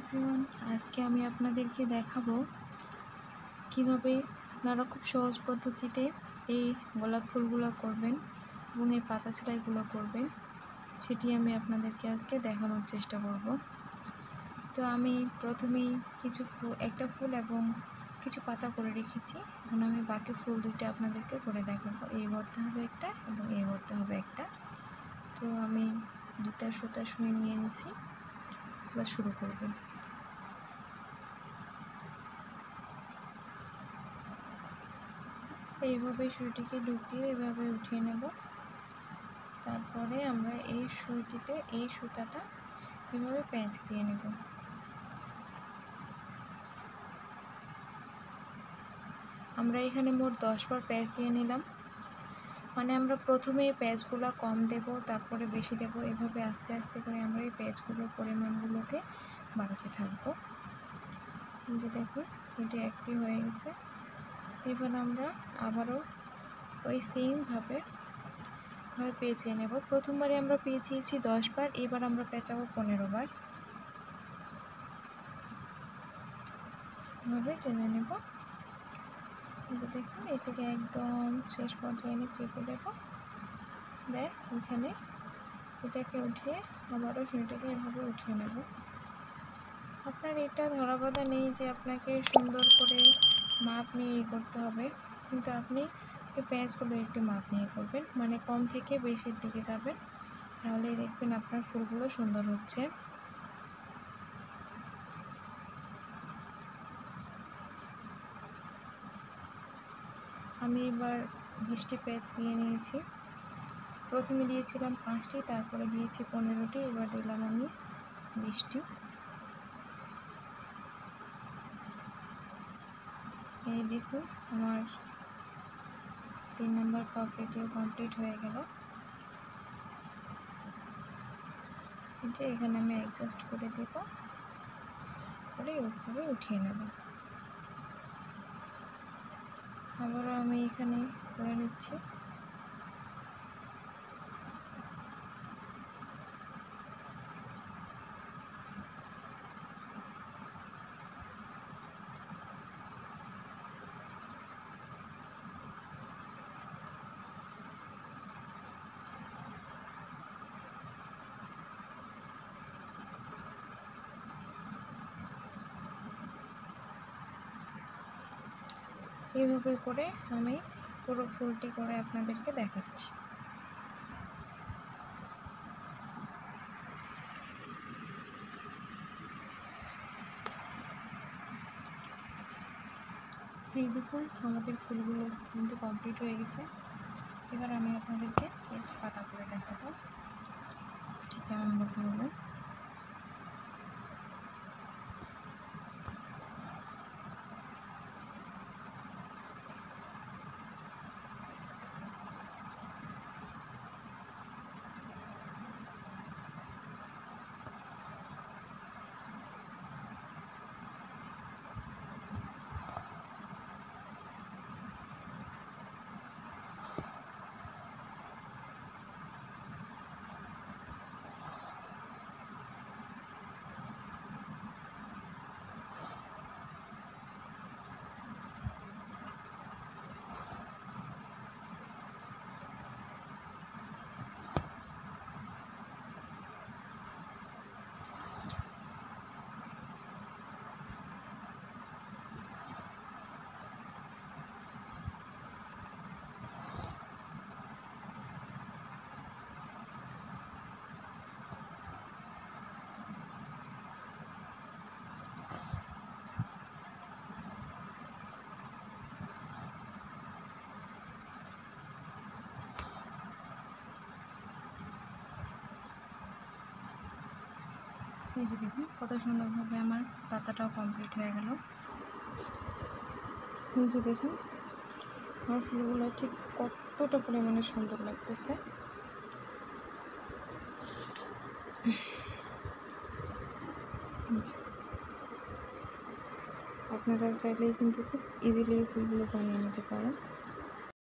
Everyone, আজকে আমি আপনাদেরকে দেখাবো কিভাবে আপনারা খুব সহজ পদ্ধতিতে এই গোলাপ ফুলগুলো করবেন এবং এই পাতা সেলাইগুলো করবেন, সেটি আমি আপনাদেরকে আজকে দেখানোর চেষ্টা করব। তো আমি প্রথমেই একটা ফুল এবং কিছু পাতা করে রেখেছি। এখন আমি বাকি ফুল দুইটা আপনাদেরকে করে দেখাবো। এই ঘরতে হবে একটা এবং এই ঘরতে হবে একটা। তো আমি দুটা সুতা শুয়ে নিয়ে নিছি, এবার শুরু করব। এইভাবে সুইটিকে ঢুকিয়ে এভাবে উঠিয়ে নেব। তারপরে আমরা এই সুইটিতে এই সুতাটা এভাবে প্যাঁচ দিয়ে নেব। আমরা এখানে মোট 10 বার প্যাঁচ দিয়ে নিলাম। মানে আমরা প্রথমে এই প্যাঁচগুলো কম দেব, তারপরে বেশি দেব, এভাবে আস্তে আস্তে করে আমরা এই প্যাঁচগুলোর পরিমাণগুলোকে বাড়াতে থাকবো। যে দেখুন এটি একটি হয়ে গেছে। এবার আমরা আবারও ওই সেমভাবে পেঁচিয়ে নেব। প্রথমবারে আমরা পেঁচিয়েছি 10 বার, এবার আমরা পেঁচাবো 15 বার। এভাবে টেনে নেব। দেখুন এটাকে একদম শেষ পর্যায়ে এনে চেপে দেব। দেখ এখানে এটাকে উঠিয়ে আবারও সেটাকে এভাবে উঠিয়ে নেব। আপনার এটা ধরা বাঁধা নেই যে আপনাকে সুন্দর করে মাপ নিয়ে করতে হবে, কিন্তু আপনি এই পেঁয়াজগুলো একটু মাপ নিয়ে করবেন, মানে কম থেকে বেশির দিকে যাবেন, তাহলে দেখবেন আপনার ফুলগুলো সুন্দর হচ্ছে। আমি এবার 20টি পেঁয়াজ দিয়ে নিয়েছি। প্রথমে দিয়েছিলাম 5টি, তারপরে দিয়েছি 15টি, এবার দিলাম আমি 20টি। এই দেখুন আমার 3 নম্বর পকেটটিও কমপ্লিট হয়ে গেল। এটা এখানে আমি অ্যাডজাস্ট করে দেব, তাহলে ওইভাবে উঠিয়ে নেব। আবারও আমি এখানে করে নিচ্ছি। এইভাবে করে আমি পুরো ফুলটি করে আপনাদেরকে দেখাচ্ছি। এই দেখুন আমাদের ফুলগুলো কিন্তু কমপ্লিট হয়ে গেছে। এবার আমি আপনাদেরকে পাতা করে দেখাবো ঠিক কেমন করবো। এই যে দেখুন কত সুন্দরভাবে আমার পাতাটাও কমপ্লিট হয়ে গেল। এই যে দেখুন আমার ফুলগুলো ঠিক কতটা পরিমাণে সুন্দর লাগতেছে। আপনারা চাইলেই কিন্তু খুব ইজিলি ফুলগুলো বানিয়ে নিতে পারেন।